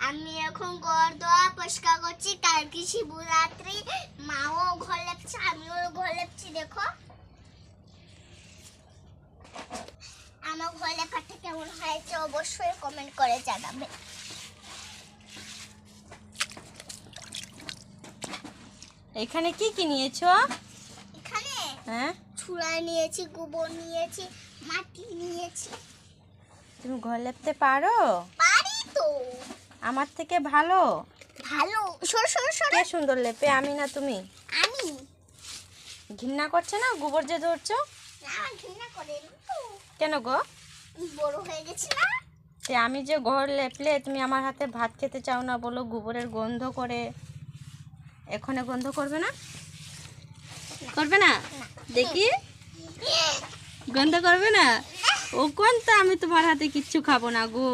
আমি এখন ঘর দোয়া পরিষ্কার করছি। কালকে শিবরাত্রি, মাও ঘর লেপছে, আমিও ঘর লেপছি। দেখো আমার ঘর লেপাটা কেমন হয়েছে অবশ্যই কমেন্ট করে জানাবে। এখানে কি কি নিয়েছো? এখানে হ্যাঁ, ছুরা নিয়েছি, গোবর নিয়েছি, মাটি নিয়েছি। তুমি ঘর লেপতে পারো? পারি তো। আমার থেকে ভালো? ভালো। সর সর সর। কে সুন্দর লেপে, আমি না তুমি? আমি। ঘৃণা করছে না গোবর যে ধরছো? না, আমার ঘৃণা করে না তো। কেন গো? বড় হয়ে গেছি না। তে আমি যে ঘর লেপলে তুমি আমার হাতে ভাত খেতে চাও না, বলো গোবরের গন্ধ করে। এখনে গন্ধ করবে না? করবে না? দেখি, গন্ধ করবে না? ও কোন, তো আমি তোমার হাতে কিচ্ছু খাবো না গো।